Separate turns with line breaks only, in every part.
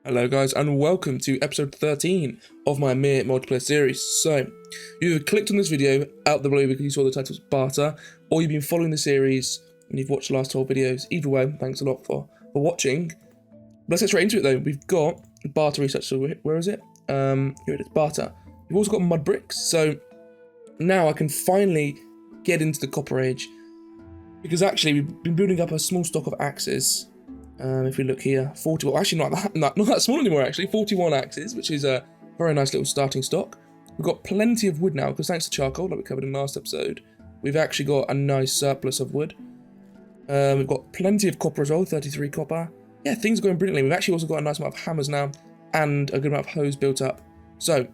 Hello guys and welcome to episode 13 of my Ymir multiplayer series. So, you either clicked on this video out the blue because you saw the title was Barter, or you've been following the series and you've watched the last 12 videos. Either way, thanks a lot for watching. Let's get straight into it though. We've got Barter research, so where is it? Here it is, Barter. We've also got mud bricks, so now I can finally get into the Copper Age, because actually we've been building up a small stock of axes. If we look here, 40, well actually not that small anymore actually, 41 axes, which is a very nice little starting stock. We've got plenty of wood now, because thanks to charcoal, like we covered in the last episode, we've actually got a nice surplus of wood. We've got plenty of copper as well, 33 copper. Yeah, things are going brilliantly. We've actually also got a nice amount of hammers now, and a good amount of hose built up. So,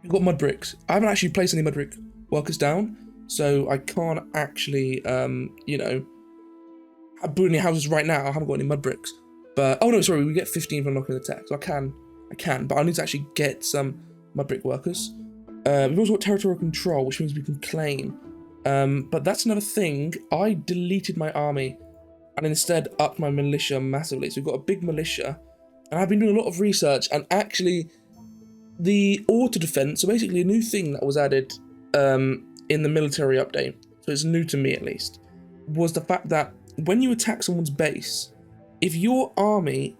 we've got mud bricks. I haven't actually placed any mud brick workers down, so I can't actually, building any houses right now. I haven't got any mud bricks, but oh no, sorry, we get 15 from unlocking the tech, so I can, but I need to actually get some mud brick workers. We've also got territorial control, which means we can claim, but that's another thing. I deleted my army and instead upped my militia massively, so we've got a big militia, and I've been doing a lot of research, and actually the auto defense, so basically a new thing that was added in the military update, so it's new to me at least, was the fact that when you attack someone's base, if your army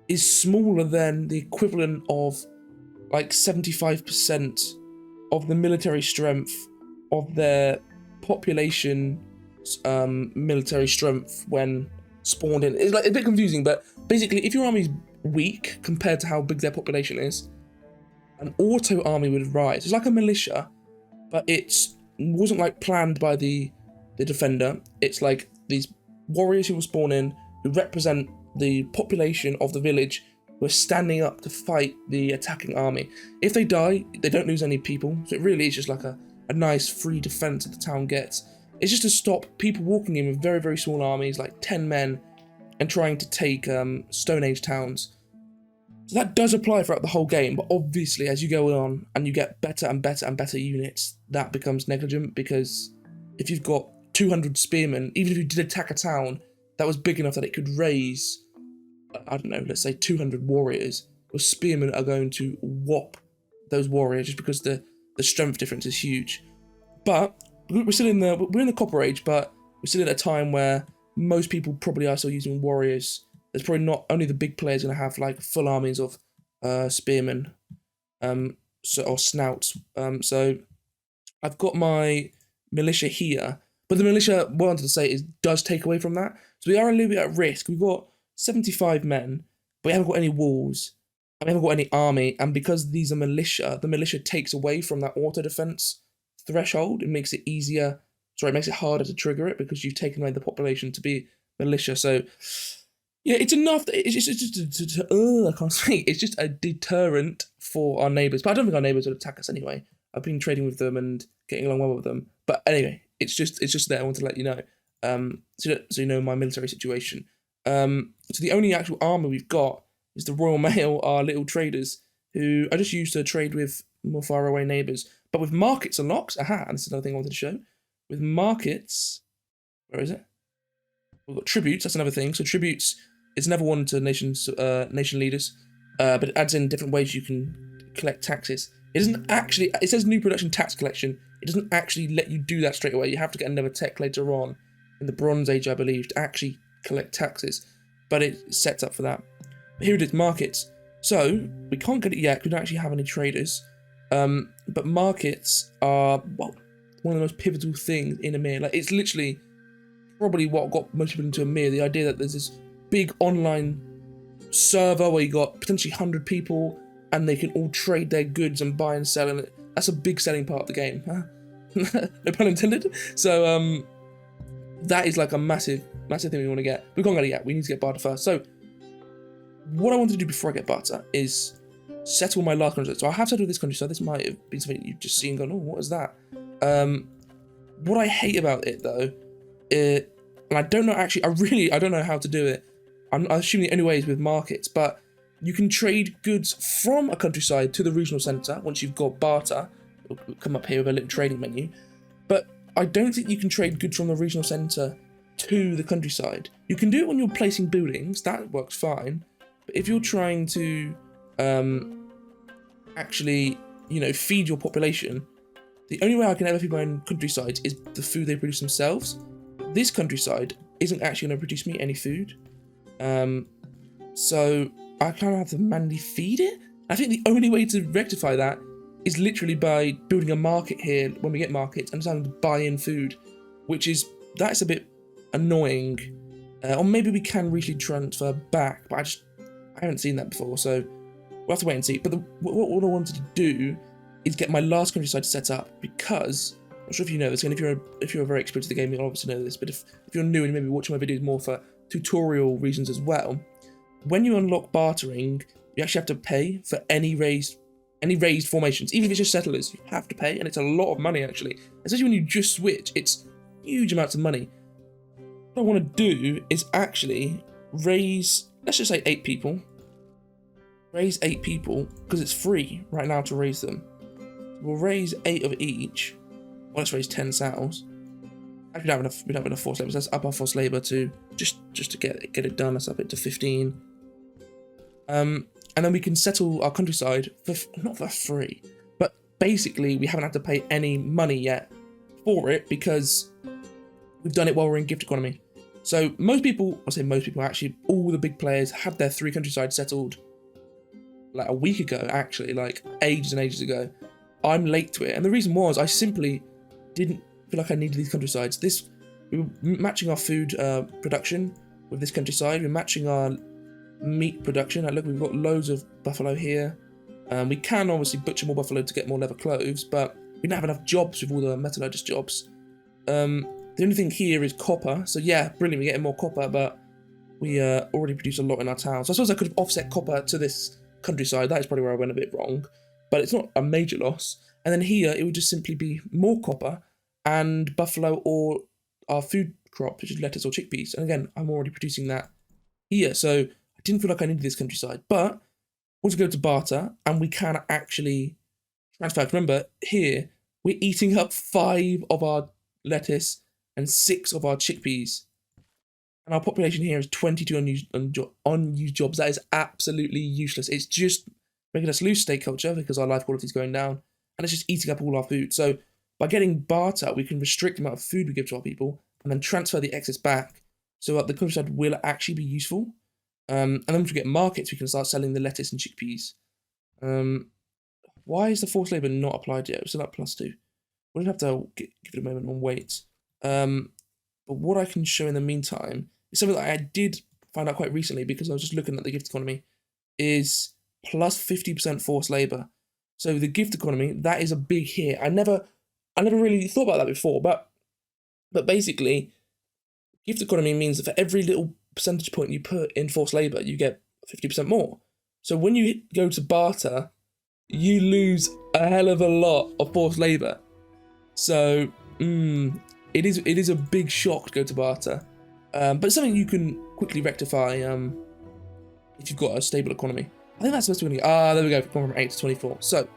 is smaller than the equivalent of like 75% of the military strength of their population, military strength when spawned in, it's like a bit confusing, but basically if your army's weak compared to how big their population is, an auto army would rise. It's like a militia, but it wasn't like planned by the defender. It's like these warriors who will spawn in, who represent the population of the village, who are standing up to fight the attacking army. If they die, they don't lose any people, so it really is just like a nice free defense that the town gets. It's just to stop people walking in with very, very small armies, like 10 men, and trying to take Stone Age towns. So that does apply throughout the whole game, but obviously as you go on and you get better and better and better units, that becomes negligent, because if you've got 200 spearmen, even if you did attack a town that was big enough that it could raise, I don't know, let's say 200 warriors, your spearmen are going to whop those warriors just because the strength difference is huge. But we're in the Copper Age, but we're still at a time where most people probably are still using warriors. There's probably not only the big players going to have like full armies of spearmen, or snouts. So I've got my militia here. But the militia, what I wanted to say is, does take away from that. So we are a little bit at risk. We've got 75 men, but we haven't got any walls, and we haven't got any army. And because these are militia, the militia takes away from that auto defense threshold. It makes it easier. Sorry, it makes it harder to trigger it because you've taken away the population to be militia. So yeah, it's enough. I can't speak. It's just a deterrent for our neighbours. But I don't think our neighbours would attack us anyway. I've been trading with them and getting along well with them. But anyway, it's just there. I want to let you know, so you know my military situation. So the only actual army we've got is the Royal Mail, our little traders, who I just use to trade with more far away neighbours. But with markets unlocked, and this is another thing I wanted to show. With markets, where is it? We've got tributes. That's another thing. So tributes is another one to nation leaders, but it adds in different ways you can collect taxes. It doesn't actually. It says new production tax collection. It doesn't actually let you do that straight away. You have to get another tech later on in the Bronze Age, I believe, to actually collect taxes. But it sets up for that. But here it is, markets. So we can't get it yet. We don't actually have any traders. But markets are, well, one of the most pivotal things in Ymir. Like, it's literally probably what got most people into Ymir. The idea that there's this big online server where you got potentially 100 people, and they can all trade their goods and buy and sell, and that's a big selling part of the game. Huh? No pun intended. So that is like a massive thing we want to get. We can't get it yet. We need to get Barter first. So what I want to do before I get Barter is settle my last country. So I have settled this country, so this might have been something you've just seen and gone, oh, what is that? What I hate about it though, and I don't know actually, I don't know how to do it. I'm assuming the only way is with markets, but you can trade goods from a countryside to the regional centre once you've got Barter. It'll come up here with a little trading menu. But I don't think you can trade goods from the regional centre to the countryside. You can do it when you're placing buildings, that works fine. But if you're trying to actually, you know, feed your population, the only way I can ever feed my own countryside is the food they produce themselves. This countryside isn't actually going to produce me any food. So I kind of have to manually feed it. I think the only way to rectify that is literally by building a market here when we get markets and having to buy in food, that's a bit annoying. Or maybe we can recently transfer back, but I haven't seen that before, so we'll have to wait and see. But what I wanted to do is get my last countryside set up, because I'm not sure if you know this, and if you're very experienced in the game, you'll obviously know this. But if you're new and maybe watching my videos more for tutorial reasons as well, when you unlock bartering, you actually have to pay for any raised formations, even if it's just settlers. You have to pay, and it's a lot of money actually. Especially when you just switch, it's huge amounts of money. What I want to do is actually raise, let's just say 8 people. Raise 8 people, because it's free right now to raise them. We'll raise 8 of each. Well, let's raise 10 sows. Actually, we don't have enough forced labour, so let's up our forced labour to just to get it done. Let's up it to 15. And then we can settle our countryside for not for free, but basically we haven't had to pay any money yet for it because we've done it while we're in gift economy. So most people, actually all the big players had their 3 countrysides settled like a week ago, actually, like ages and ages ago. I'm late to it, and the reason was I simply didn't feel like I needed these countrysides. We were matching our food production with this countryside. We're matching our meat production. Look, we've got loads of buffalo here. We can obviously butcher more buffalo to get more leather clothes, but we don't have enough jobs with all the metallurgist jobs. The only thing here is copper. So yeah, brilliant, we're getting more copper, but we already produce a lot in our town. So I suppose I could have offset copper to this countryside. That is probably where I went a bit wrong, but it's not a major loss. And then here, it would just simply be more copper and buffalo or our food crop, which is lettuce or chickpeas. And again, I'm already producing that here, so I didn't feel like I needed this countryside. But once we go to barter, and we can actually transfer. Remember, here, we're eating up 5 of our lettuce and 6 of our chickpeas. And our population here is 22 unused jobs. That is absolutely useless. It's just making us lose state culture because our life quality is going down. And it's just eating up all our food. So by getting barter, we can restrict the amount of food we give to our people and then transfer the excess back so that the countryside will actually be useful. And then once we get markets, we can start selling the lettuce and chickpeas. Why is the forced labour not applied yet? We're still at +2. We'll have to give it a moment and wait. But what I can show in the meantime is something that I did find out quite recently because I was just looking at the gift economy, is +50% forced labour. So the gift economy, that is a big hit. I never really thought about that before, but basically, gift economy means that for every little percentage point you put in forced labour, you get 50% more. So when you go to barter, you lose a hell of a lot of forced labour. So it is a big shock to go to barter, but it's something you can quickly rectify if you've got a stable economy. I think that's the best we're going to get. There we go, from 8 to 24. So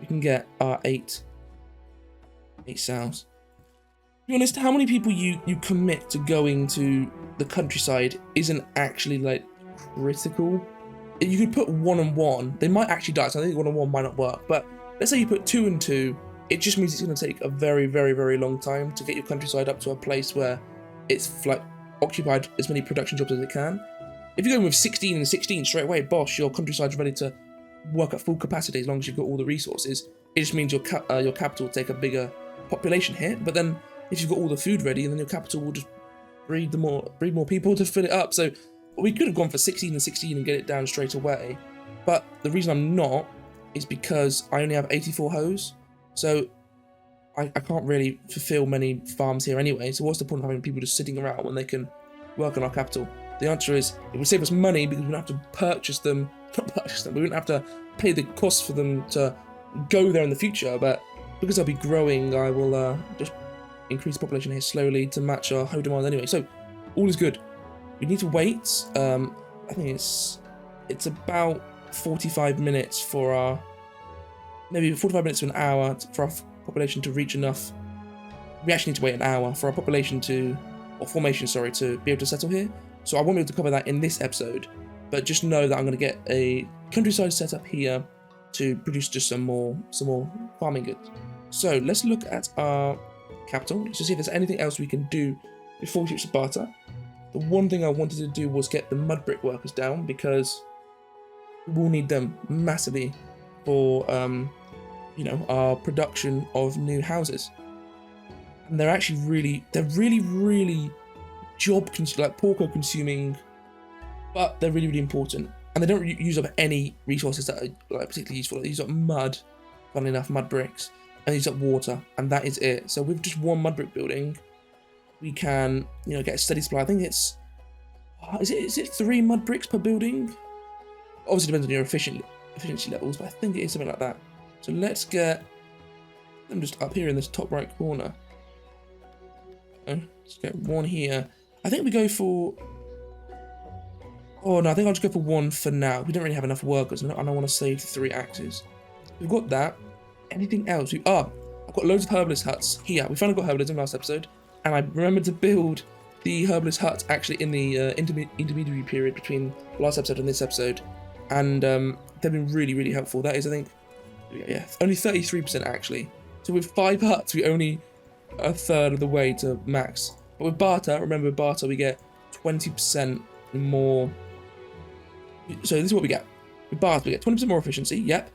we can get our 8 sows. To be honest, how many people you commit to going to the countryside isn't actually like critical. You could put 1 and 1. They might actually die, so I think 1 and 1 might not work. But let's say you put 2 and 2. It just means it's going to take a very, very, very long time to get your countryside up to a place where it's like occupied as many production jobs as it can. If you're going with 16 and 16 straight away, bosh, your countryside's ready to work at full capacity as long as you've got all the resources. It just means your capital will take a bigger population hit, but then if you've got all the food ready, then your capital will just breed more people to fill it up. So we could have gone for 16 and 16 and get it down straight away, but the reason I'm not is because I only have 84 hoes, so I can't really fulfill many farms here anyway. So what's the point of having people just sitting around when they can work on our capital? The answer is it would save us money because we don't have to purchase them. We wouldn't have to pay the cost for them to go there in the future, but because I'll be growing, I will just increase the population here slowly to match our hoe demand anyway. So all is good. We need to wait. I think it's about 45 minutes for our, maybe 45 minutes to an hour for our population to reach enough. We actually need to wait an hour for our population to, or formation, sorry, to be able to settle here. So I won't be able to cover that in this episode. but just know that I'm going to get a countryside set up here to produce just some more farming goods. So let's look at our capital to see if there's anything else we can do before we switch to barter. The one thing I wanted to do was get the mud brick workers down, because we'll need them massively for you know, our production of new houses. And they're actually really like porco consuming, but they're really important, and they don't use up any resources that are like particularly useful. They use up mud, funnily enough, mud bricks, and they use up water, and that is it. So with just one mud brick building, we can, you know, get a steady supply. I think it's is it 3 mud bricks per building? Obviously depends on your efficiency levels, but I think it is something like that. So let's get them just up here in this top right corner. Let's get 1 here. I think we go for... Oh no, I think I'll just go for 1 for now. We don't really have enough workers, and I don't want to save 3 axes. We've got that. Anything else? I've got loads of herbalist huts here. We finally got herbalism last episode, and I remembered to build the herbalist huts actually in the intermediary period between last episode and this episode, and they've been really helpful. That is, I think, yeah, only 33% actually. So with 5 huts, we only a third of the way to max. But with barter, remember with barter we get 20% more. So this is what we get. With barter we get 20% more efficiency, yep.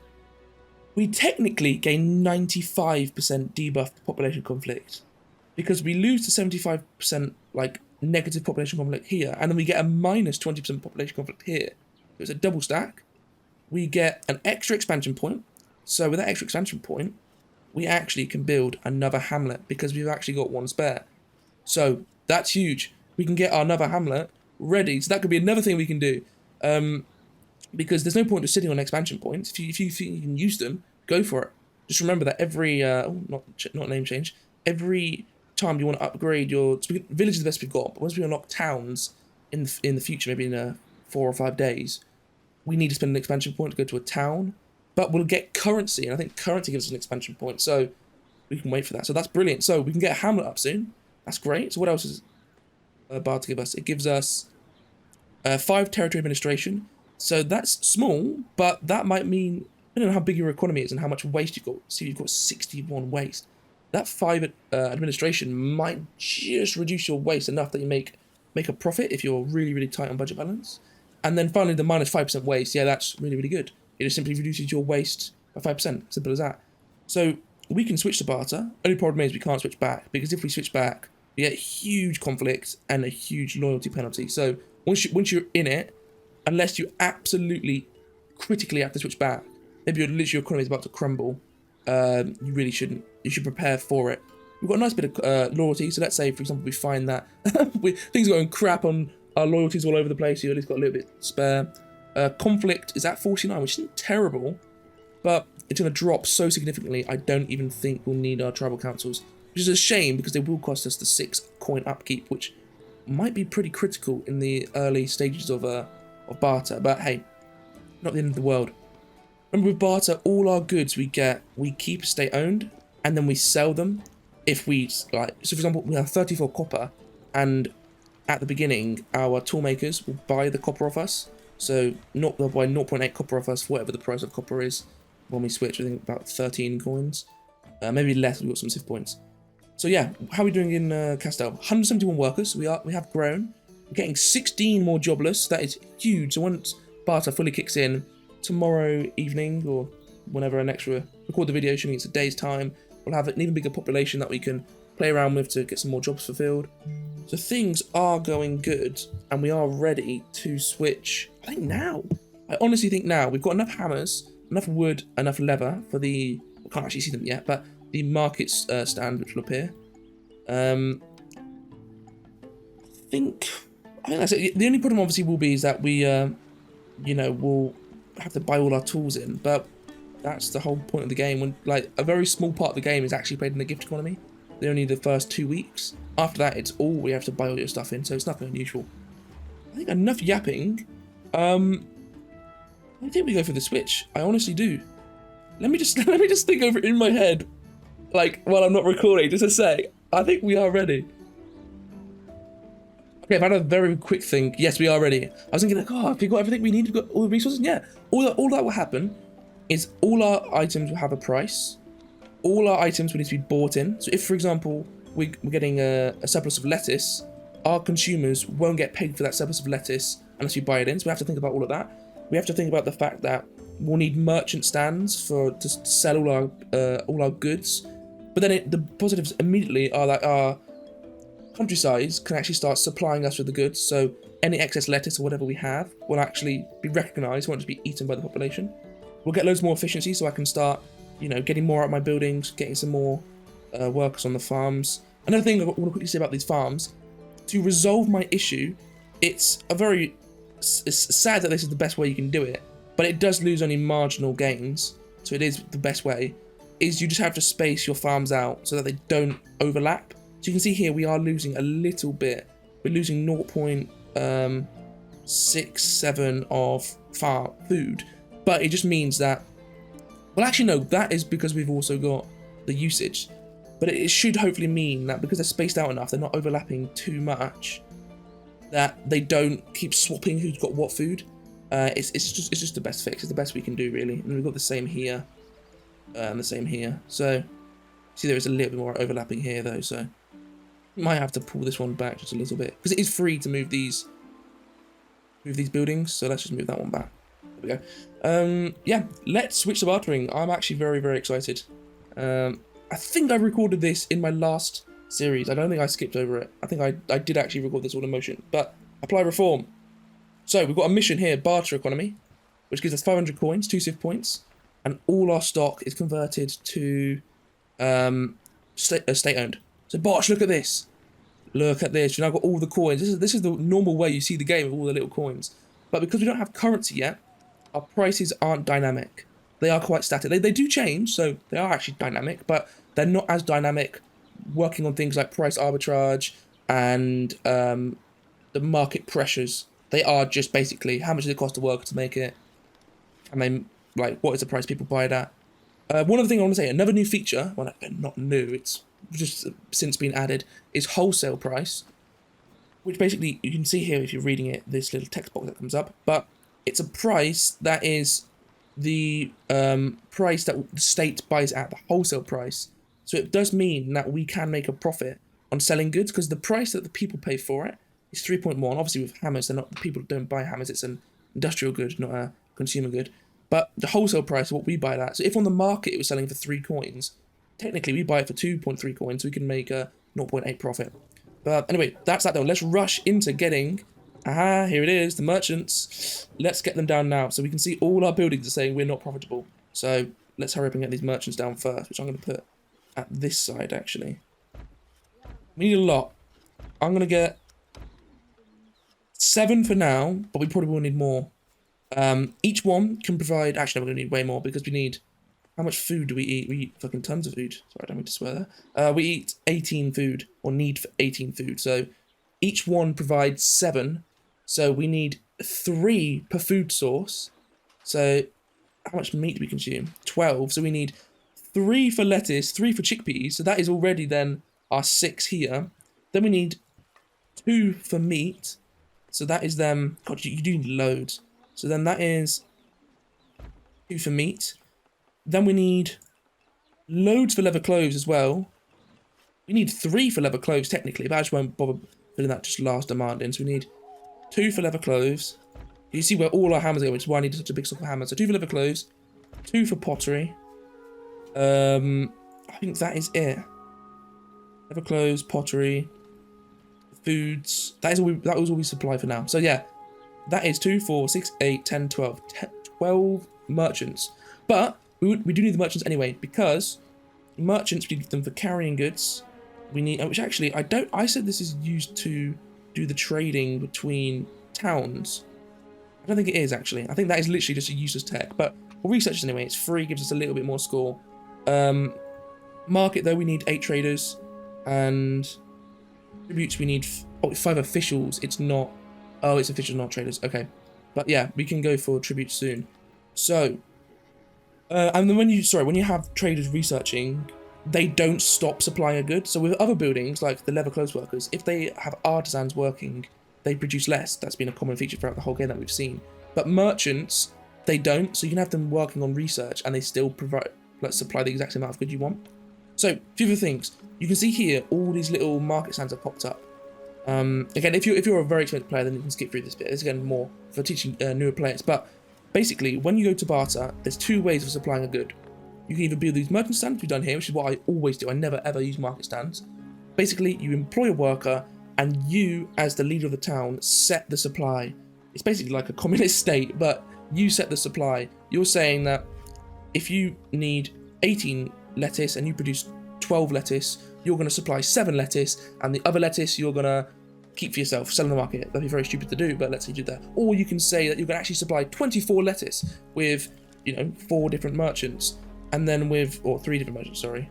We technically gain 95% debuff population conflict, because we lose to 75% like negative population conflict here, and then we get a minus 20% population conflict here. So it's a double stack. We get an extra expansion point. So with that extra expansion point, we actually can build another hamlet, because we've actually got 1 spare. So that's huge. We can get our another hamlet ready. So that could be another thing we can do. Because there's no point just sitting on expansion points. If you think you can use them, go for it. Just remember that every not name change. Every time you want to upgrade your village is the best we've got. But once we unlock towns in the future, maybe in 4 or 5 days, we need to spend an expansion point to go to a town. But we'll get currency, and I think currency gives us an expansion point, so we can wait for that. So that's brilliant. So we can get a hamlet up soon. That's great. So what else is Barter give us? It gives us 5 territory administration. So that's small, but that might mean, I don't know how big your economy is and how much waste you've got. See, you've got 61 waste. That 5 administration might just reduce your waste enough that you make a profit if you're really tight on budget balance. And then finally, the minus 5% waste. Yeah, that's really good. It just simply reduces your waste by 5%. Simple as that. So we can switch to barter. Only problem is we can't switch back, because if we switch back, we get huge conflict and a huge loyalty penalty. So once you're in it, unless you absolutely critically have to switch back, maybe your economy is about to crumble, you really shouldn't. You should prepare for it. We've got a nice bit of loyalty. So let's say, for example, we find that things are going crap on our loyalties all over the place. You've at least got a little bit spare. Conflict is at 49, which isn't terrible, but it's going to drop so significantly, I don't even think we'll need our tribal councils, which is a shame, because they will cost us the 6 coin upkeep, which might be pretty critical in the early stages of barter. But hey, not the end of the world. Remember, with barter, all our goods we keep state owned, and then we sell them if we like. So for example, we have 34 copper, and at the beginning our tool makers will buy the copper off us. So they'll buy 0.8 copper off us for whatever the price of copper is when we switch. I think about 13 coins, maybe less. We've got some civ points. So yeah, how are we doing in Castel? 171 workers. We have grown. We're getting 16 more jobless. That is huge. So once barter fully kicks in tomorrow evening, or whenever I next record the video, assuming it's a day's time, we'll have an even bigger population that we can play around with to get some more jobs fulfilled. So things are going good, and we are ready to switch. I think now. I honestly think now. We've got enough hammers, enough wood, enough leather for the... I can't actually see them yet, but the market stand, which will appear. I think that's it. The only problem obviously will be is that we, we'll have to buy all our tools in, but that's the whole point of the game. When like a very small part of the game is actually played in the gift economy. They're only the first 2 weeks. After that, it's all we have to buy all your stuff in, so it's nothing unusual. I think enough yapping. I think we go for the switch. I honestly do. Let me just think over it in my head, like while I'm not recording, just to say I think we are ready. Okay, I've had a very quick think. Yes, we are ready. I was thinking like, oh, have we got everything we need? We've got all the resources? Yeah. All that will happen is all our items will have a price. All our items will need to be bought in. So if, for example, we're getting a surplus of lettuce, our consumers won't get paid for that surplus of lettuce unless we buy it in. So we have to think about all of that. We have to think about the fact that we'll need merchant stands to sell all our goods. But then the positives immediately are that our countryside can actually start supplying us with the goods. So any excess lettuce or whatever we have will actually be recognised, won't just be eaten by the population. We'll get loads more efficiency, so I can start, getting more out of my buildings, getting some more workers on the farms. Another thing I want to quickly say about these farms, to resolve my issue, it's sad that this is the best way you can do it, but it does lose only marginal gains, so it is the best way, is you just have to space your farms out so that they don't overlap. So you can see here we are losing a little bit. We're losing 0.67 of farm food, but it just means that, well, actually no, that is because we've also got the usage, but it should hopefully mean that because they're spaced out enough, they're not overlapping too much, that they don't keep swapping who's got what food. It's just the best fix. It's the best we can do, really. And we've got the same here, and the same here. So see, there is a little bit more overlapping here though, so might have to pull this one back just a little bit because it is free to move these buildings. So let's just move that one back. There we go. Yeah, let's switch to bartering. I'm actually very, very excited. I think I recorded this in my last series. I don't think I skipped over it. I think I did actually record this all in motion. But apply reform. So we've got a mission here, barter economy, which gives us 500 coins, 2 civ points, and all our stock is converted to state owned. So Barch, look at this. Look at this. We've now got all the coins. This is the normal way you see the game with all the little coins. But because we don't have currency yet, our prices aren't dynamic. They are quite static. They do change, so they are actually dynamic, but they're not as dynamic working on things like price arbitrage and the market pressures. They are just basically how much does it cost a worker to make it, and then like what is the price people buy it at. One other thing I want to say, another new feature, well, not new, it's just since been added, is wholesale price, which basically you can see here if you're reading it, this little text box that comes up, but it's a price that is the price that the state buys at, the wholesale price. So it does mean that we can make a profit on selling goods because the price that the people pay for it is 3.1. Obviously with hammers, they're not, the people don't buy hammers, it's an industrial good, not a consumer good. But the wholesale price is what we buy it at. So if on the market it was selling for 3 coins, technically we buy it for 2.3 coins, so we can make a 0.8 profit. But anyway, that's that though. Let's rush into getting, here it is, the merchants. Let's get them down now. So we can see all our buildings are saying we're not profitable. So let's hurry up and get these merchants down first, which I'm going to put at this side actually. We need a lot. I'm going to get 7 for now, but we probably will need more. Each one can provide, actually no, we're going to need way more because we need, how much food do we eat? We eat fucking tons of food. Sorry, I don't mean to swear there. We eat 18 food, or need for 18 food. So each one provides 7. So we need 3 per food source. So how much meat do we consume? 12. So we need 3 for lettuce, 3 for chickpeas. So that is already then our 6 here. Then we need 2 for meat. So that is them. God, you do need loads. So then that is 2 for meat. Then we need loads for leather clothes as well. We need 3 for leather clothes technically, but I just won't bother filling that just last demand in. So we need 2 for leather clothes. You see where all our hammers go, which is why I need such a big stock of hammers. So 2 for leather clothes, 2 for pottery. I think that is it. Leather clothes, pottery, foods. That was all we supply for now. So yeah, that is 2, 4, 6, 8, 10, 12. 12 merchants. But we do need the merchants anyway, because merchants, we need them for carrying goods. We need, which actually, I said this is used to do the trading between towns. I don't think it is actually. I think that is literally just a useless tech, but we'll research it anyway. It's free, gives us a little bit more score. Market though, we need 8 traders, and tributes we need 5 officials. It's not, oh, it's officials, not traders. Okay, but yeah, we can go for tributes soon. So, and then when you have traders researching, they don't stop supplying a good. So with other buildings, like the leather clothes workers, if they have artisans working, they produce less. That's been a common feature throughout the whole game that we've seen. But merchants, they don't. So you can have them working on research and they still provide, like, supply the exact same amount of good you want. So a few other things. You can see here all these little market stands have popped up. Again, if you're a very experienced player, then you can skip through this bit. It's again more for teaching newer players. But basically, when you go to barter, there's two ways of supplying a good. You can either build these merchant stands we've done here, which is what I always do. I never ever use market stands. Basically, you employ a worker, and you, as the leader of the town, set the supply. It's basically like a communist state, but you set the supply. You're saying that if you need 18 lettuce and you produce 12 lettuce, you're going to supply 7 lettuce, and the other lettuce you're going to keep for yourself, sell in the market. That'd be very stupid to do, but let's say you do that. Or you can say that you're going to actually supply 24 lettuce with, 4 different merchants, and then with, or 3 different merchants, sorry.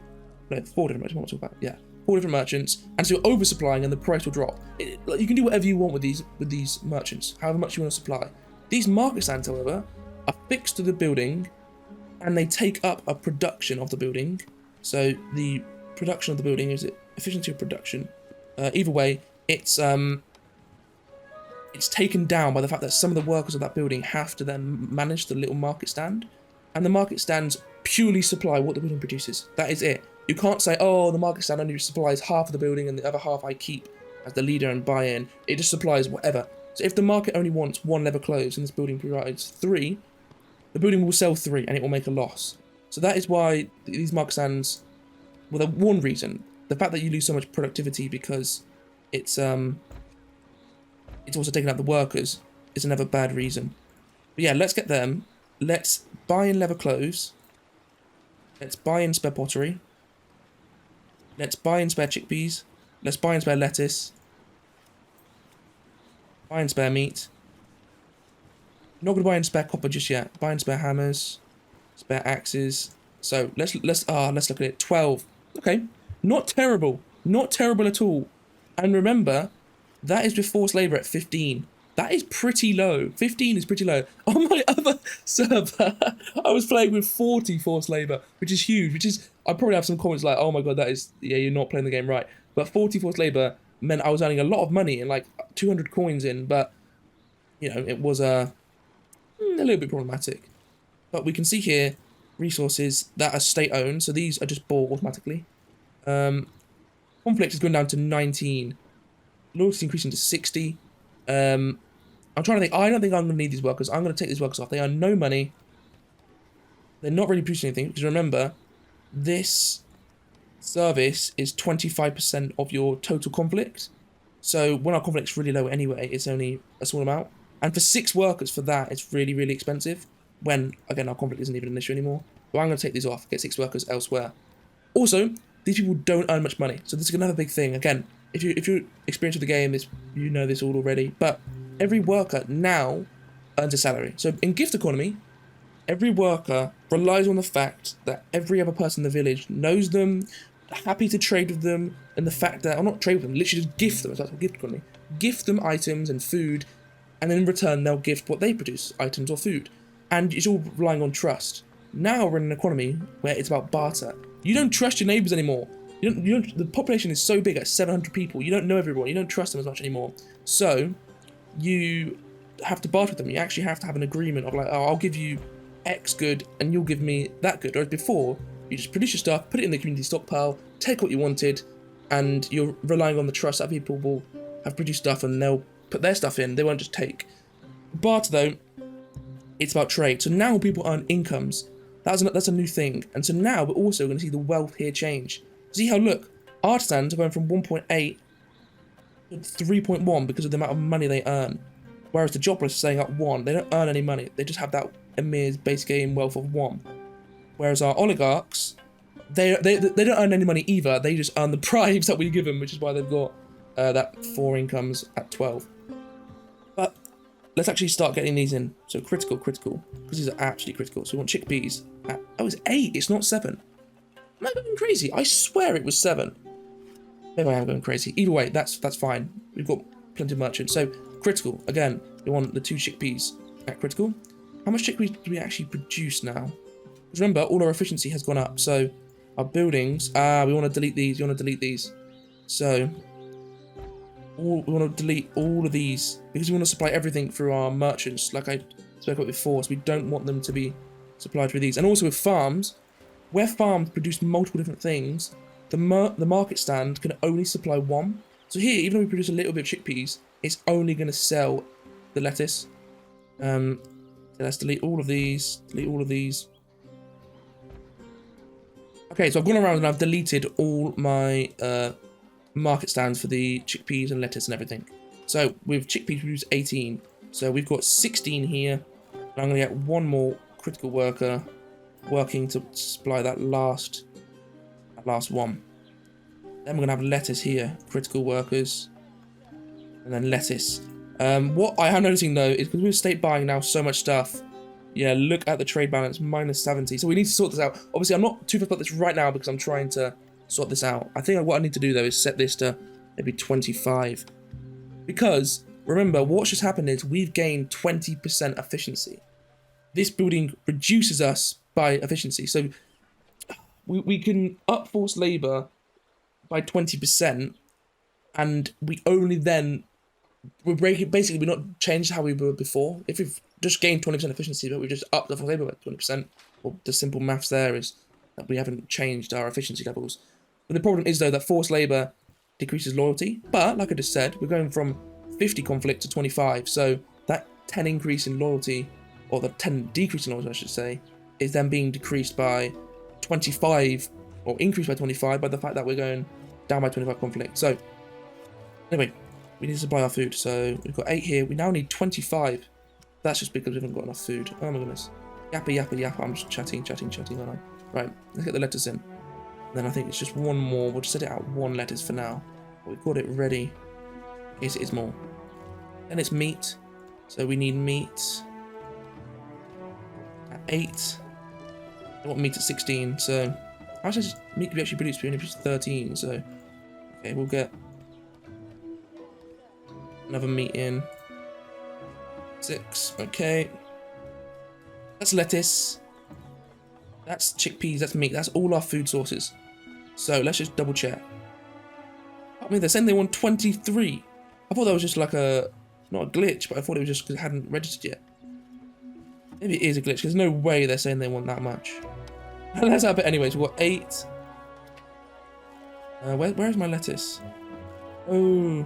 No, 4 different merchants, what am I talking about? Yeah, 4 different merchants, and so you're oversupplying and the price will drop. You can do whatever you want with these merchants, however much you want to supply. These market stands, however, are fixed to the building, and they take up a production of the building. So the production of the building is efficiency of production. Either way, it's taken down by the fact that some of the workers of that building have to then manage the little market stand, and the market stands purely supply what the building produces. That is it. You can't say, oh, the market stand only supplies half of the building and the other half I keep as the leader and buy in. It just supplies whatever. So if the market only wants 1 leather clothes and this building provides 3, the building will sell 3 and it will make a loss. So that is why these market stands, well, one reason, the fact that you lose so much productivity because it's also taking out the workers is another bad reason. But yeah, let's get them. Let's buy in leather clothes. Let's buy in spare pottery. Let's buy in spare chickpeas. Let's buy in spare lettuce. Buy in spare meat. Not gonna buy in spare copper just yet. Buy in spare hammers, spare axes. So let's look at it. 12. Okay, not terrible. Not terrible at all. And remember, that is with forced labor at 15. That is pretty low. 15 is pretty low. On my other server, I was playing with 40 forced labor, which is huge. I probably have some comments like, oh my god, you're not playing the game right. But 40 forced labor meant I was earning a lot of money and like 200 coins in, but it was a little bit problematic. But we can see here resources that are state owned, so these are just bought automatically. Conflict is going down to 19. Loyalty is increasing to 60. I'm trying to think. I don't think I'm going to need these workers. I'm going to take these workers off. They earn no money. They're not really producing anything. Because remember, this service is 25% of your total conflict. So when our conflict's really low anyway, it's only a small amount. And for 6 workers for that, it's really, really expensive. When, again, our conflict isn't even an issue anymore. But I'm going to take these off. Get 6 workers elsewhere. Also, these people don't earn much money. So this is another big thing. Again, if you're experienced with the game, you know this all already. But every worker now earns a salary. So in gift economy, every worker relies on the fact that every other person in the village knows them, happy to trade with them, and the fact that, or not trade with them, literally just gift them. That's what gift economy. Gift them items and food, and then in return they'll gift what they produce, items or food. And it's all relying on trust. Now we're in an economy where it's about barter. You don't trust your neighbours anymore. The population is so big at 700 people. You don't know everyone. You don't trust them as much anymore. So you have to barter with them. You actually have to have an agreement of like, oh, I'll give you X good and you'll give me that good. Whereas before, you just produce your stuff, put it in the community stockpile, take what you wanted, and you're relying on the trust that people will have produced stuff and they'll put their stuff in. They won't just take. Barter though, it's about trade. So now people earn incomes. That's a new thing. And so now we're also going to see the wealth here change. See how, look, artisans are going from 1.8 to 3.1 because of the amount of money they earn. Whereas the jobless are staying at 1. They don't earn any money. They just have that Ymir's base game wealth of 1. Whereas our oligarchs, they don't earn any money either. They just earn the bribes that we give them, which is why they've got that 4 incomes at 12. But let's actually start getting these in. So critical, because these are absolutely critical. So we want chickpeas. Oh, it's 8. It's not 7. Am I going crazy? I swear it was 7. Maybe I am going crazy. Either way, that's fine. We've got plenty of merchants. So critical. Again, we want the 2 chickpeas at critical. How much chickpeas do we actually produce now? Because remember, all our efficiency has gone up. So Our buildings. We want to delete these. You want to delete these. So, we want to delete all of these because we want to supply everything through our merchants, like I spoke about before. So we don't want them to be supplied through these. And also with farms, where farms produce multiple different things, the market stand can only supply one. So here, even though we produce a little bit of chickpeas, it's only going to sell the lettuce. So let's delete all of these. Delete all of these. Okay, so I've gone around and I've deleted all my market stands for the chickpeas and lettuce and everything. So with chickpeas, we produce 18. So we've got 16 here. And I'm going to get one more critical worker working to supply that last one. Then we're going to have lettuce here, critical workers, and then lettuce. What I am noticing though is because we're state buying now so much stuff. Yeah, look at the trade balance, -70. So we need to sort this out. Obviously, I'm not too fast about this right now because I'm trying to sort this out. I think what I need to do though is set this to maybe 25. Because, remember, what's just happened is we've gained 20% efficiency. This building reduces us by efficiency. So we can up forced labour by 20%, and we only then we're breaking. Basically, we're not changed how we were before. If we've just gained 20% efficiency, but we just upped the forced labour by 20%, well, the simple maths there is that we haven't changed our efficiency levels. But the problem is though that forced labour decreases loyalty. But like I just said, we're going from 50 conflict to 25. So that 10 increase in loyalty, or the 10 decrease in loyalty, I should say, is then being decreased by 25, or increased by 25 by the fact that we're going down by 25 conflict. So anyway, we need to supply our food. So we've got 8 here. We now need 25. That's just because we haven't got enough food. Oh my goodness. Yappa, yappa, yappa. I'm just chatting, aren't I? Right, let's get the lettuce in. Then I think it's just one more. We'll just set it at 1 lettuce for now. But we've got it ready. Yes, it is more. Then it's meat. So we need meat at 8. I want meat at 16. So how much does meat can be actually produced? We only produce 13. So okay, we'll get another meat in. 6. Okay. That's lettuce. That's chickpeas. That's meat. That's all our food sources. So let's just double check. I mean, they're saying they want 23. I thought that was just like not a glitch, but I thought it was just because it hadn't registered yet. Maybe it is a glitch. There's no way they're saying they want that much. Let's have it anyways. We've got 8. Where's my lettuce? Oh,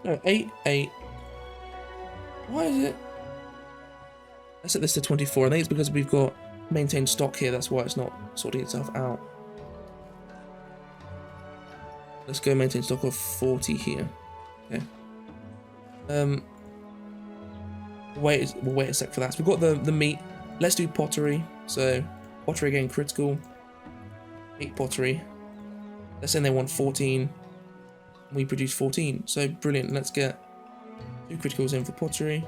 no, 8, 8. Why is it? Let's set this to 24. I think it's because we've got maintained stock here. That's why it's not sorting itself out. Let's go maintain stock of 40 here. Okay. We'll wait a sec for that. So we've got the meat. Let's do pottery. So pottery again, critical. 8 pottery. Let's say they want 14. We produce 14. So brilliant. Let's get 2 criticals in for pottery.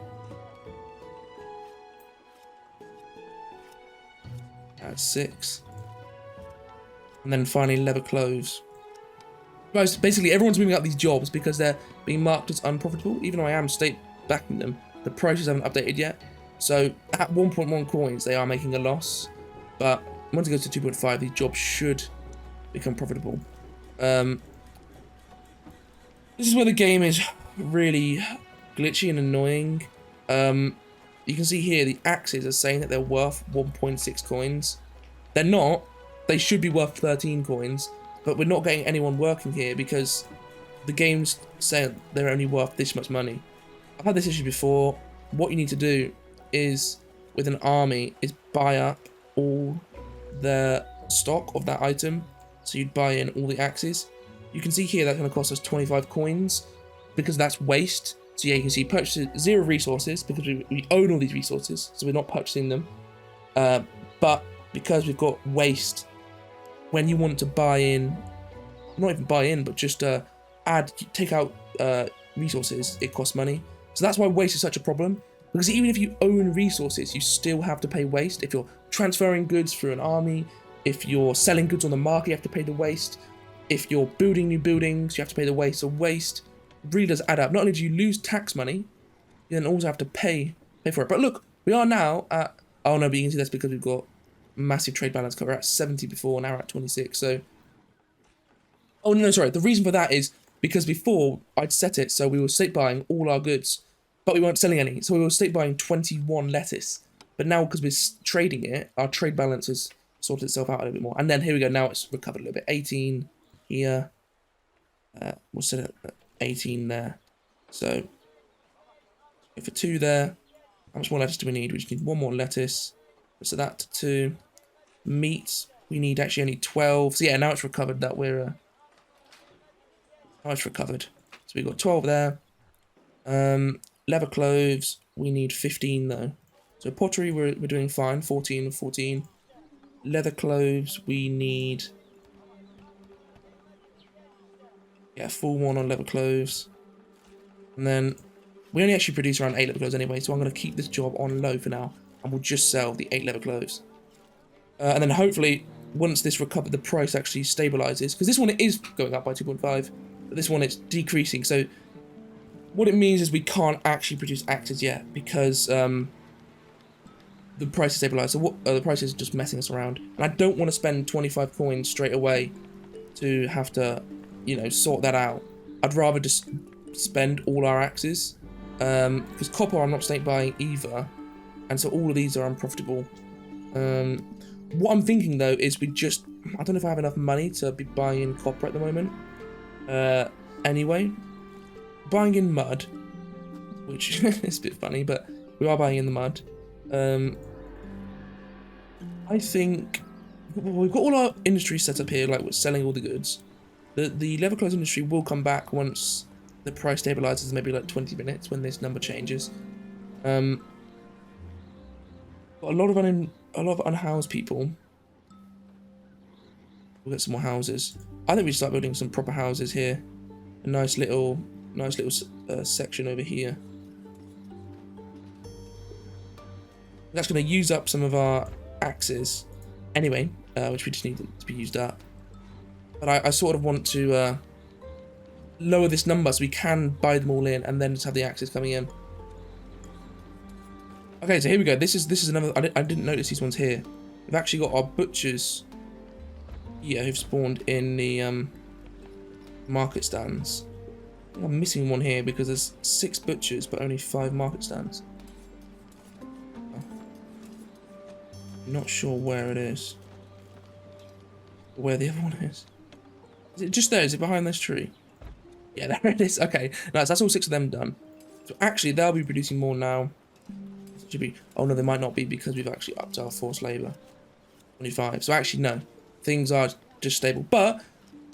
That's 6. And then finally leather clothes. Guys, basically everyone's moving out these jobs because they're being marked as unprofitable. Even though I am state backing them, the prices haven't updated yet. So at 1.1 coins, they are making a loss. But once it goes to 2.5, these jobs should become profitable. This is where the game is really glitchy and annoying. You can see here the axes are saying that they're worth 1.6 coins. They're not. They should be worth 13 coins. But we're not getting anyone working here because the game's saying they're only worth this much money. I've had this issue before. What you need to do is, with an army, is buy up all the stock of that item. So you'd buy in all the axes. You can see here that's going to cost us 25 coins because that's waste. So yeah, you can see purchases 0 resources because we own all these resources, so we're not purchasing them. But because we've got waste, when you want to buy in, not even buy in, but just take out resources, it costs money. So that's why waste is such a problem. Because even if you own resources, you still have to pay waste. If you're transferring goods through an army, if you're selling goods on the market, you have to pay the waste. If you're building new buildings, you have to pay the waste. So waste really does add up. Not only do you lose tax money, you then also have to pay for it. But look, we are now at, oh no, but you can see that's because we've got massive trade balance cut. We're at 70 before, now we're at 26. So, oh no, sorry. The reason for that is because before I'd set it so we were state buying all our goods, but we weren't selling any. So we were state buying 21 lettuce. But now because we're trading it, our trade balance has sorted itself out a little bit more. And then here we go. Now it's recovered a little bit. 18 here. We'll set it at 18 there. So for 2 there. How much more lettuce do we need? We just need 1 more lettuce. So that to 2. Meat, we need actually only 12. So yeah, now it's recovered that we're... now it's recovered. So we've got 12 there. Leather cloves, we need 15 though. So pottery, we're doing fine. 14 and 14. Leather cloves, we need... yeah, full 1 on leather cloves. And then we only actually produce around 8 leather cloves anyway, so I'm going to keep this job on low for now. And we'll just sell the 8 leather cloves. And then hopefully, once this recovered, the price actually stabilizes. Because this one it is going up by 2.5, but this one it's decreasing. So what it means is we can't actually produce axes yet because the price is stabilized. So what the price is just messing us around. And I don't want to spend 25 coins straight away to have to, you know, sort that out. I'd rather just spend all our axes. Because copper I'm not state buying either. And so all of these are unprofitable. What I'm thinking though is I don't know if I have enough money to be buying in copper at the moment. Anyway, buying in mud, which is a bit funny, but we are buying in the mud. I think we've got all our industry set up here, like we're selling all the goods. The leather clothes industry will come back once the price stabilizes, maybe like 20 minutes when this number changes. Got a lot of unhoused people. We'll get some more houses. I think we should start building some proper houses here. A nice little section over here. That's going to use up some of our axes anyway, which we just need to be used up. But I sort of want to lower this number so we can buy them all in and then just have the axes coming in. Okay, so here we go. This is another. I didn't notice these ones here. We've actually got our butchers here who've spawned in the market stands. I think I'm missing one here because there's 6 butchers but only 5 market stands. I'm not sure where it is. Where the other one is. Is it just there? Is it behind this tree? Yeah, there it is. Okay, nice. That's all 6 of them done. So actually, they'll be producing more now. Should be. Oh no, they might not be because we've actually upped our forced labour. 25. So actually, no. Things are just stable. But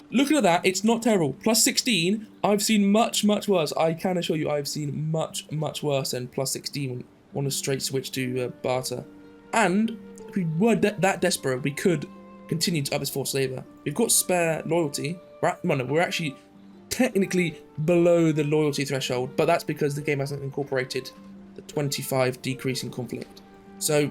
looking at that, it's not terrible. Plus 16. I've seen much, much worse. I can assure you, I've seen much, much worse than plus 16 on a straight switch to barter. And if we were that desperate, we could continue to up this forced labour. We've got spare loyalty. We're actually technically below the loyalty threshold, but that's because the game hasn't incorporated the 25 decrease in conflict. So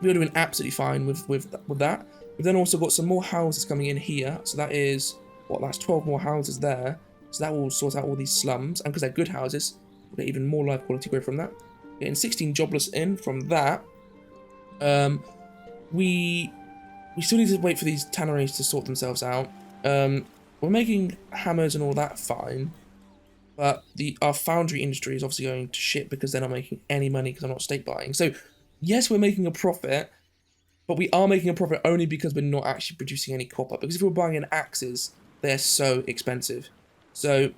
we're doing absolutely fine with that. We've then also got some more houses coming in here. So that is, that's 12 more houses there. So that will sort out all these slums. And because they're good houses, we'll get even more life quality growth from that. Getting 16 jobless in from that. We still need to wait for these tanneries to sort themselves out. We're making hammers and all that fine. But our foundry industry is obviously going to shit because they're not making any money because I'm not state buying. So, yes, we're making a profit, but we are making a profit only because we're not actually producing any copper. Because if we're buying in axes, they're so expensive. So,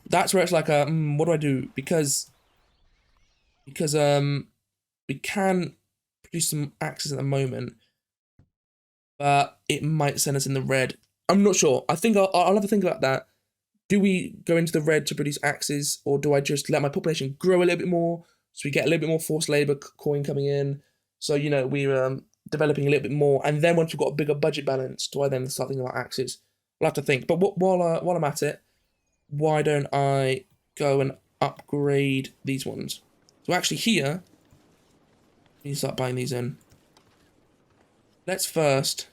that's where it's like, what do I do? Because we can produce some axes at the moment, but it might send us in the red. I'm not sure. I think I'll have to think about that. Do we go into the red to produce axes, or do I just let my population grow a little bit more so we get a little bit more forced labor coin coming in? So, you know, we're developing a little bit more, and then once we've got a bigger budget balance, do I then start thinking about axes? We'll have to think. But while I'm at it, why don't I go and upgrade these ones? So actually here, we need to start buying these in. Let's first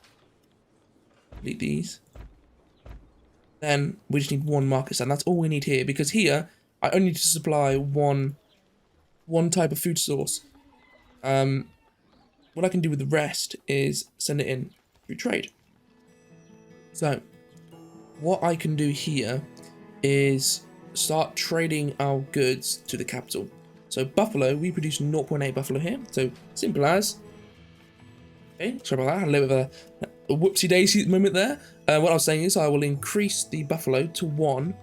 delete these. Then we just need 1 market stand. That's all we need here, because here I only need to supply one type of food source. what I can do with the rest is send it in through trade. So what I can do here is start trading our goods to the capital. So buffalo, we produce 0.8 buffalo here. So simple as. Okay, sorry about that. A little bit of a whoopsie daisy moment there. What I was saying is I will increase the buffalo to 1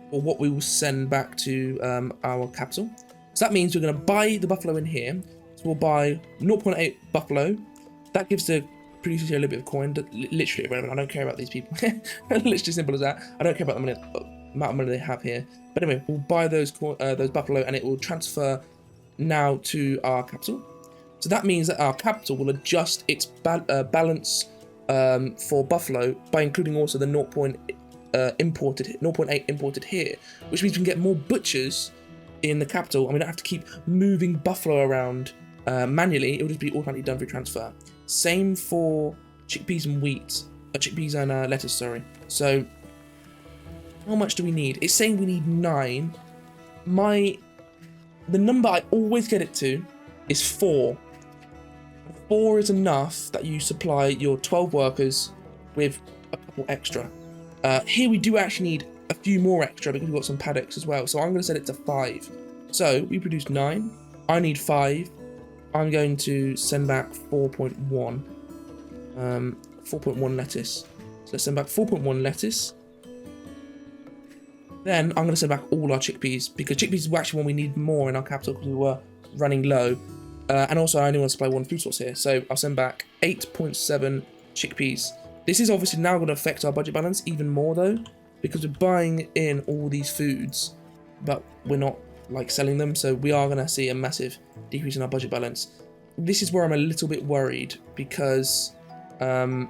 for what we will send back to our capital. So that means we're going to buy the buffalo in here. So we'll buy 0.8 buffalo. That gives the producers here a little bit of coin. Literally irrelevant. I don't care about these people. Literally simple as that. I don't care about the amount of money they have here. But anyway, we'll buy those buffalo and it will transfer now to our capital. So that means that our capital will adjust its balance for buffalo by including also the 0.8 imported here, which means we can get more butchers in the capital and we don't have to keep moving buffalo around manually. It will just be automatically done through transfer. Same for chickpeas and wheat, chickpeas and lettuce, sorry. So how much do we need? It's saying we need 9. The number I always get it to is 4. 4 is enough that you supply your 12 workers with a couple extra. Here we do actually need a few more extra because we've got some paddocks as well. So I'm going to set it to 5. So we produce 9. I need 5. I'm going to send back 4.1. 4.1 lettuce. So let's send back 4.1 lettuce. Then I'm going to send back all our chickpeas because chickpeas is actually one we need more in our capital because we were running low. And also I only want to supply 1 food source here. So I'll send back 8.7 chickpeas. This is obviously now going to affect our budget balance even more though, because we're buying in all these foods, but we're not like selling them. So we are going to see a massive decrease in our budget balance. This is where I'm a little bit worried because, actually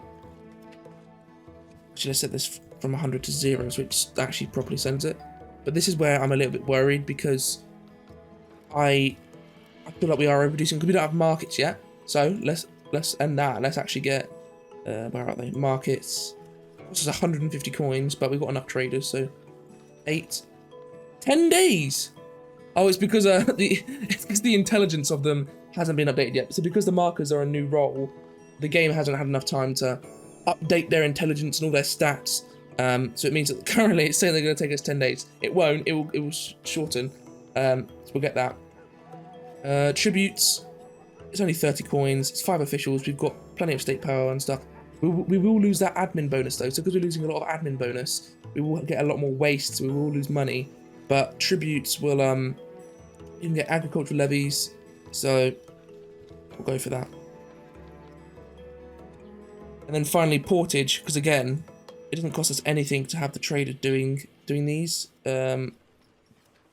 let's set this from 100 to 0 so it actually properly sends it. But this is where I'm a little bit worried because I feel like we are overproducing because we don't have markets yet. So let's end that. Let's actually get where are they? Markets. This is 150 coins, but we've got enough traders. So 10 days. Oh, it's because the intelligence of them hasn't been updated yet. So because the markers are a new role, the game hasn't had enough time to update their intelligence and all their stats. So it means that currently it's saying they're going to take us 10 days. It won't. It will shorten. So we'll get that. Tributes, it's only 30 coins, it's 5 officials, we've got plenty of state power and stuff. We will lose that admin bonus though, so because we're losing a lot of admin bonus, we will get a lot more waste, so we will lose money. But tributes will, you can get agricultural levies, so we'll go for that. And then finally portage, because again, it doesn't cost us anything to have the trader doing these,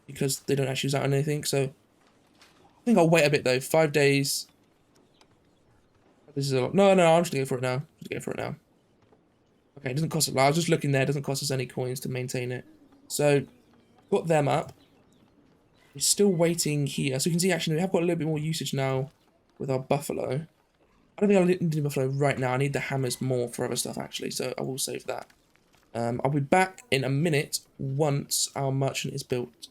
because they don't actually use out on anything, so I think I'll wait a bit though. 5 days. This is a lot. No, I'm just gonna go for it now. Okay, it doesn't cost us. I was just looking there. It doesn't cost us any coins to maintain it. So, got them up. We're still waiting here. So you can see actually we have got a little bit more usage now with our buffalo. I don't think I need the buffalo right now. I need the hammers more for other stuff actually. So I will save that. I'll be back in a minute once our merchant is built.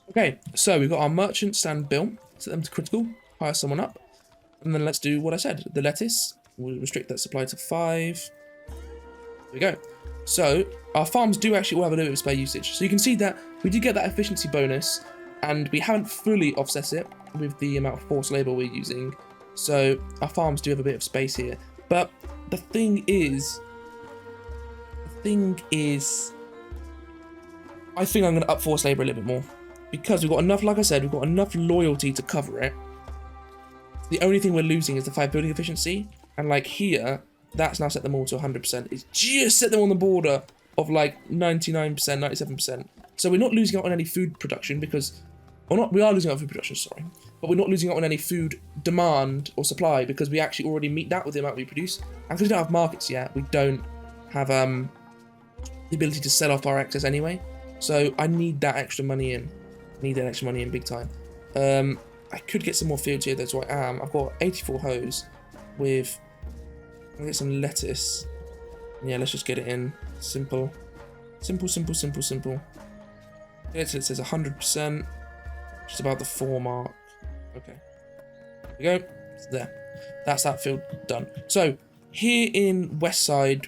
Okay, so we've got our merchant stand built, set them to critical, hire someone up, and then let's do what I said. The lettuce, we'll restrict that supply to 5. There we go. So our farms do actually all have a little bit of spare usage. So you can see that we did get that efficiency bonus, and we haven't fully offset it with the amount of forced labor we're using. So our farms do have a bit of space here. But the thing is, I think I'm going to up forced labor a little bit more. Because we've got enough, like I said, we've got enough loyalty to cover it. The only thing we're losing is the 5 building efficiency. And like here, that's now set them all to 100%. It's just set them on the border of like 99%, 97%. So we're not losing out on any food production because, we are losing out on food production, sorry. But we're not losing out on any food demand or supply because we actually already meet that with the amount we produce. And because we don't have markets yet, we don't have the ability to sell off our excess anyway. So I need that extra money in. Need that extra money in big time. I could get some more fields here, that's what I am. I've got 84 hoes with, I'll get some lettuce. Yeah, let's just get it in. Simple. Simple. Yeah, so it says 100%, just about the 4 mark. Okay. There we go. It's there. That's that field done. So here in Westside,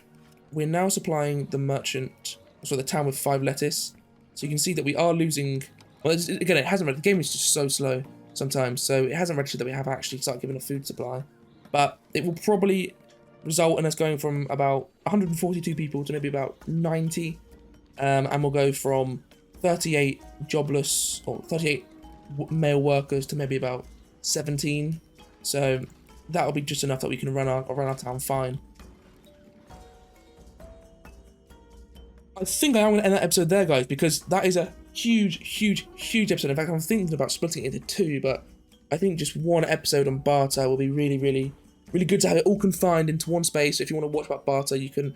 we're now supplying the merchant, so the town with 5 lettuce. So you can see that we are losing. Well, again, it hasn't. The game is just so slow sometimes, so it hasn't registered that we have actually started giving a food supply. But it will probably result in us going from about 142 people to maybe about 90, and we'll go from 38 jobless or 38 male workers to maybe about 17. So that'll be just enough that we can run our town fine. I think I am going to end that episode there, guys, because that is a huge episode. In fact, I'm thinking about splitting it into 2, but I think just 1 episode on Barter will be really good to have it all confined into one space. If you want to watch about Barter, you can,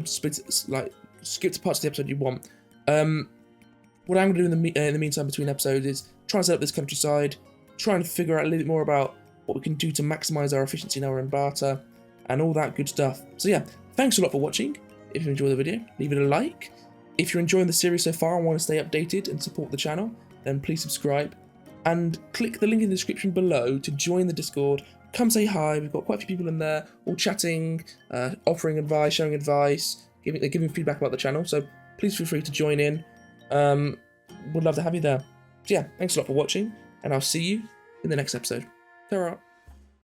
split it, like skip to parts of the episode you want. What I'm going to do in the meantime between episodes is try and set up this countryside, trying to figure out a little bit more about what we can do to maximize our efficiency now we're in Barter, and all that good stuff. So yeah, thanks a lot for watching. If you enjoyed the video, leave it a like. If you're enjoying the series so far and want to stay updated and support the channel, then please subscribe. And click the link in the description below to join the Discord. Come say hi, we've got quite a few people in there, all chatting, offering advice, sharing advice, giving feedback about the channel, so please feel free to join in. Would love to have you there. So yeah, thanks a lot for watching, and I'll see you in the next episode. Ta-ra.